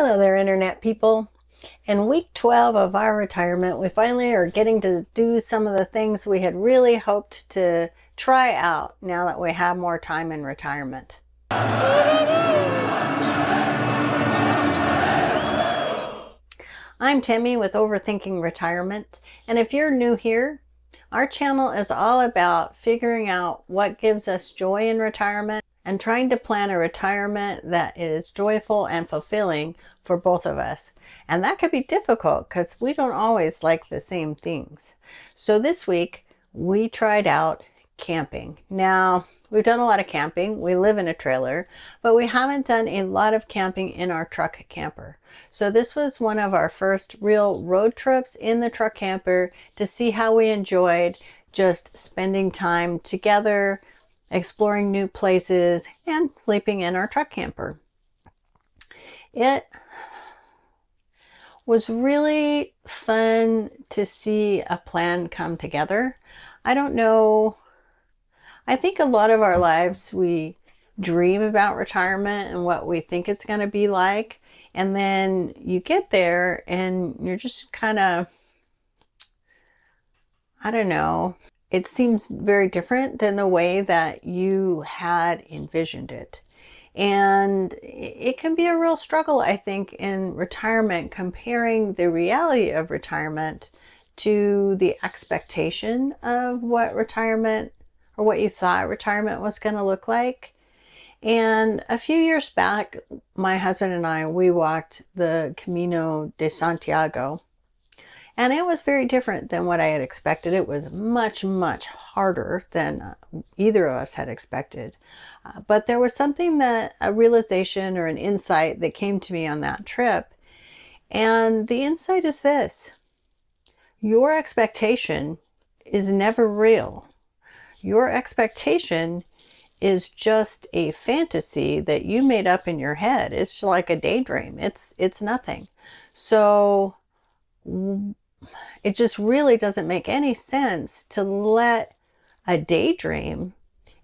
Hello there, Internet people. In week 12 of our retirement, we finally are getting to do some of the things we had really hoped to try out now that we have more time in retirement. I'm Timmy with Overthinking Retirement, and if you're new here, our channel is all about figuring out what gives us joy in retirement and trying to plan a retirement that is joyful and fulfilling for both of us. And that could be difficult because we don't always like the same things. So this week we tried out camping. Now, we've done a lot of camping. We live in a trailer, but we haven't done a lot of camping in our truck camper. So this was one of our first real road trips in the truck camper to see how we enjoyed just spending time together, exploring new places, and sleeping in our truck camper. It was really fun to see a plan come together. I don't know. I think a lot of our lives we dream about retirement and what we think it's going to be like. And then you get there and you're just kind of, I don't know, it seems very different than the way that you had envisioned it. And it can be a real struggle, I think, in retirement, comparing the reality of retirement to the expectation of what retirement or what you thought retirement was going to look like. And a few years back, my husband and I, we walked the Camino de Santiago, and it was very different than what I had expected. It was much, much harder than either of us had expected. But there was something that, a realization or an insight that came to me on that trip. And the insight is this: your expectation is never real. Your expectation is just a fantasy that you made up in your head. It's like a daydream. It's nothing. So it just really doesn't make any sense to let a daydream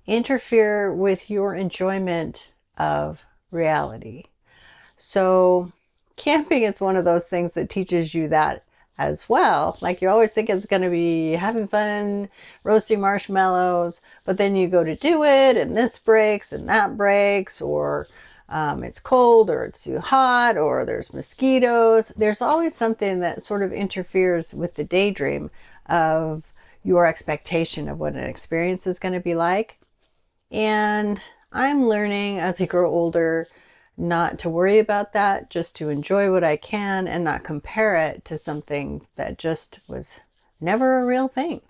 interfere with your enjoyment of reality. So camping is one of those things that teaches you that as well. Like, you always think it's going to be having fun, roasting marshmallows, but then you go to do it and this breaks and that breaks, or it's cold, or it's too hot, or there's mosquitoes. There's always something that sort of interferes with the daydream of your expectation of what an experience is going to be like. And I'm learning as I grow older not to worry about that, just to enjoy what I can and not compare it to something that just was never a real thing.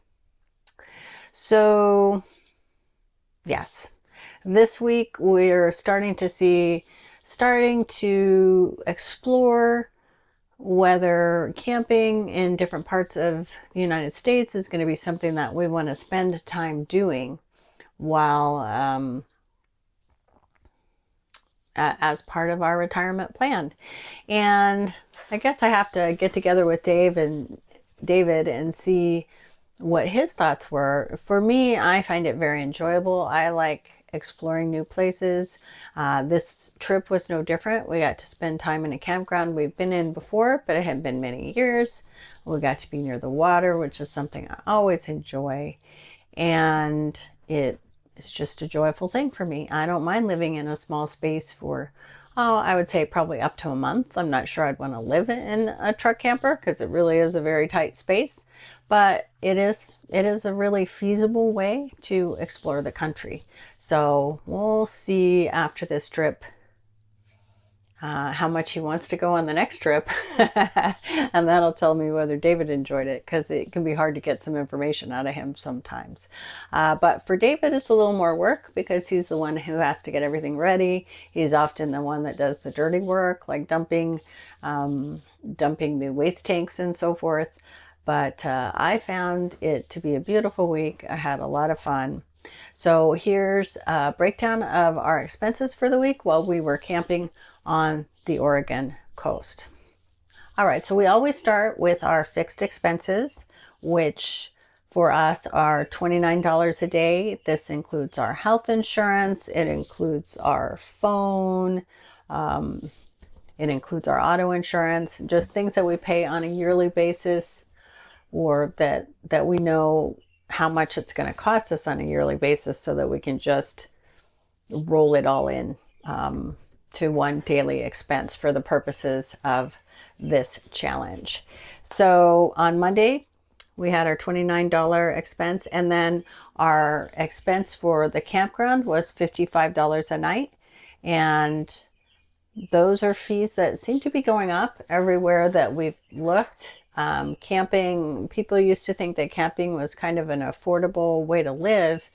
So yes, this week we're starting to explore whether camping in different parts of the United States is going to be something that we want to spend time doing while as part of our retirement plan. And I guess I have to get together with David and see what his thoughts were. For me, I find it very enjoyable. I like exploring new places. This trip was no different. We got to spend time in a campground we've been in before, but it had been many years. We got to be near the water, which is something I always enjoy. And it's just a joyful thing for me. I don't mind living in a small space for, I would say probably up to a month. I'm not sure I'd want to live in a truck camper because it really is a very tight space, but it is a really feasible way to explore the country. So we'll see after this trip how much he wants to go on the next trip. And that'll tell me whether David enjoyed it, because it can be hard to get some information out of him sometimes. But for David, it's a little more work because he's the one who has to get everything ready. He's often the one that does the dirty work, like dumping the waste tanks and so forth. But I found it to be a beautiful week. I had a lot of fun. So here's a breakdown of our expenses for the week while we were camping on the Oregon coast. All right, so we always start with our fixed expenses, which for us are $29 a day. This includes our health insurance. It includes our phone, It includes our auto insurance, just things that we pay on a yearly basis, or that we know how much it's going to cost us on a yearly basis, so that we can just roll it all in to one daily expense for the purposes of this challenge. So on Monday, we had our $29 expense, and then our expense for the campground was $55 a night. And those are fees that seem to be going up everywhere that we've looked. Camping, people used to think that camping was kind of an affordable way to live.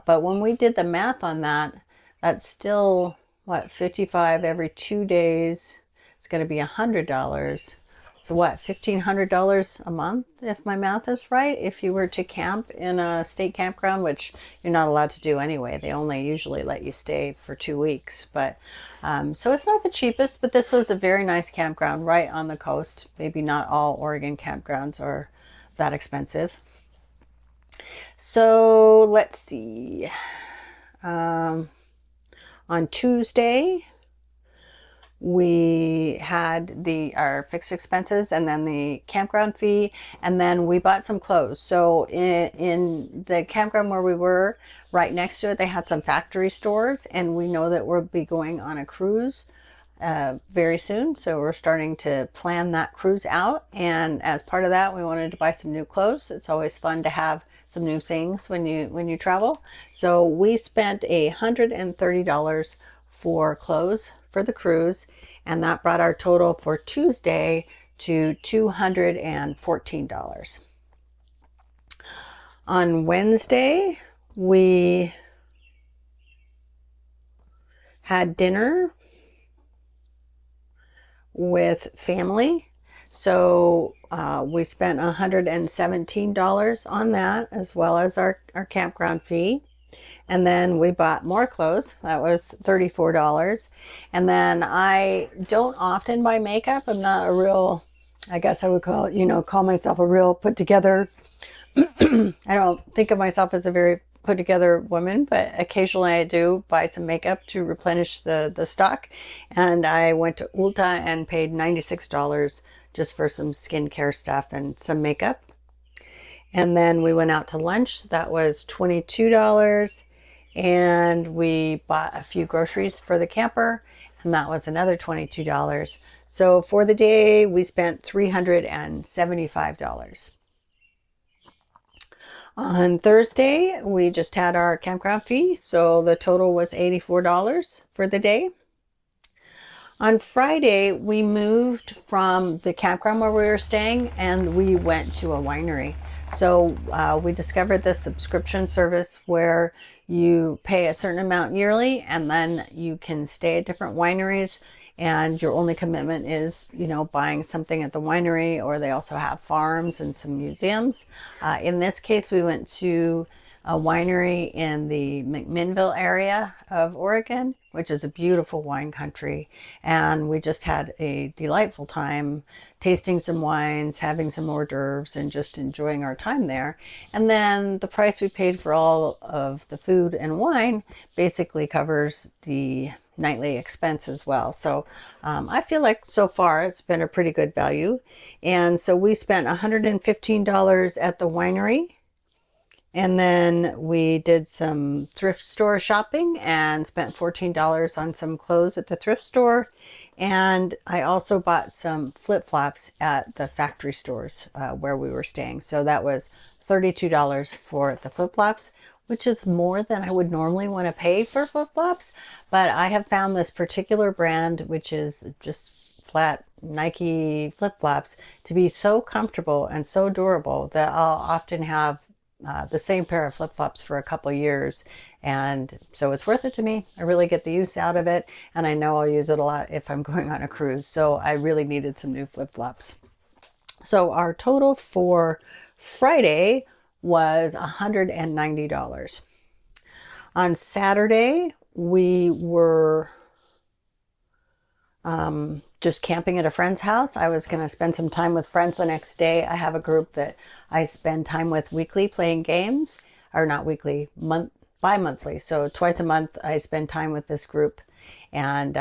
But when we did the math on that, that's still, what, 55 every 2 days. It's going to be $100. So what, $1,500 a month, if my math is right, if you were to camp in a state campground, which you're not allowed to do anyway. They only usually let you stay for 2 weeks. But so it's not the cheapest, but this was a very nice campground right on the coast. Maybe not all Oregon campgrounds are that expensive. So let's see. On Tuesday, we had our fixed expenses and then the campground fee, and then we bought some clothes. So in the campground where we were, right next to it, they had some factory stores, and we know that we'll be going on a cruise very soon. So we're starting to plan that cruise out, and as part of that, we wanted to buy some new clothes. It's always fun to have some new things when you travel. So we spent $130 for clothes for the cruise, and that brought our total for Tuesday to $214. On Wednesday, we had dinner with family. So we spent $117 on that, as well as our campground fee. And then we bought more clothes. That was $34. And then I don't often buy makeup. I'm not a real, I guess I would call myself a real put together. I don't think of myself as a very put together woman, but occasionally I do buy some makeup to replenish the stock. And I went to Ulta and paid $96 just for some skincare stuff and some makeup. And then we went out to lunch. That was $22. And we bought a few groceries for the camper, and that was another $22. So for the day, we spent $375. On Thursday, we just had our campground fee, so the total was $84 for the day. On Friday, we moved from the campground where we were staying, and we went to a winery. So we discovered this subscription service where you pay a certain amount yearly, and then you can stay at different wineries, and your only commitment is, buying something at the winery, or they also have farms and some museums. In this case, we went to a winery in the McMinnville area of Oregon, which is a beautiful wine country. And we just had a delightful time tasting some wines, having some hors d'oeuvres, and just enjoying our time there. And then the price we paid for all of the food and wine basically covers the nightly expense as well. So I feel like so far it's been a pretty good value. And so we spent $115 at the winery. And then we did some thrift store shopping and spent $14 on some clothes at the thrift store. And I also bought some flip-flops at the factory stores where we were staying. So that was $32 for the flip-flops, which is more than I would normally want to pay for flip-flops. But I have found this particular brand, which is just flat Nike flip-flops, to be so comfortable and so durable that I'll often have the same pair of flip-flops for a couple years, and so it's worth it to me. I really get the use out of it, and I know I'll use it a lot if I'm going on a cruise, so I really needed some new flip-flops. So our total for Friday was $190. On Saturday, we were just camping at a friend's house. I was going to spend some time with friends the next day. I have a group that I spend time with weekly playing games, or not weekly, bi-monthly. So twice a month I spend time with this group, and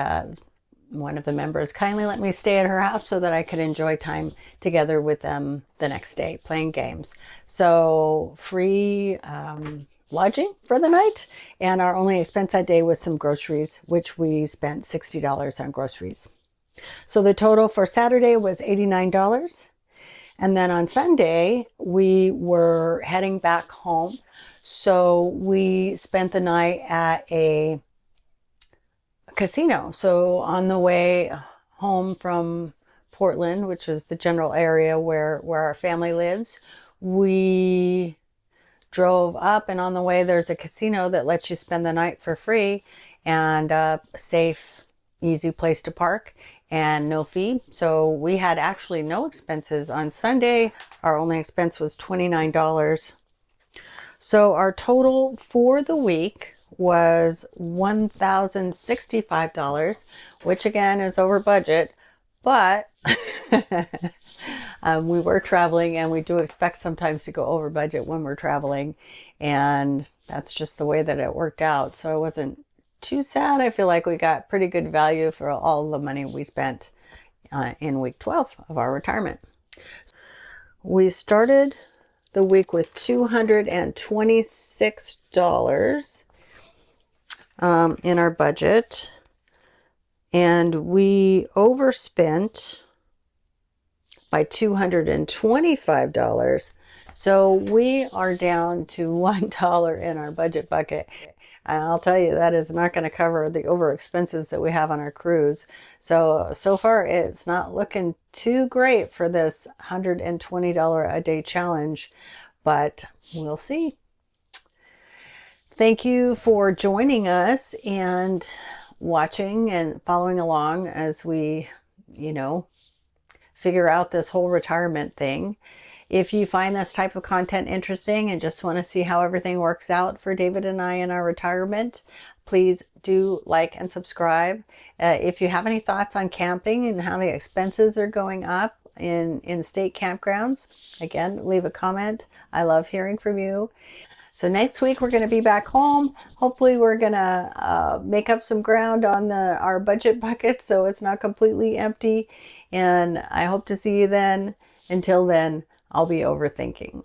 one of the members kindly let me stay at her house so that I could enjoy time together with them the next day playing games. So free lodging for the night, and our only expense that day was some groceries, which we spent $60 on groceries. So the total for Saturday was $89. And then on Sunday, we were heading back home. So we spent the night at a casino. So on the way home from Portland, which is the general area where our family lives, we drove up, and on the way there's a casino that lets you spend the night for free, and a safe, easy place to park and no fee. So we had actually no expenses on Sunday. Our only expense was $29. So our total for the week was $1,065, which again is over budget, but we were traveling, and we do expect sometimes to go over budget when we're traveling, and that's just the way that it worked out. So I wasn't too sad. I feel like we got pretty good value for all the money we spent in week 12 of our retirement. We started the week with $226 in our budget, and we overspent by $225. So we are down to $1 in our budget bucket. And I'll tell you, that is not going to cover the over expenses that we have on our cruise. So far, it's not looking too great for this $120 a day challenge, but we'll see. Thank you for joining us and watching and following along as we, figure out this whole retirement thing. If you find this type of content interesting and just want to see how everything works out for David and I in our retirement, please do like and subscribe. If you have any thoughts on camping and how the expenses are going up in state campgrounds, again, leave a comment. I love hearing from you. So next week we're going to be back home. Hopefully we're going to make up some ground on our budget bucket so it's not completely empty. And I hope to see you then. Until then, I'll be overthinking.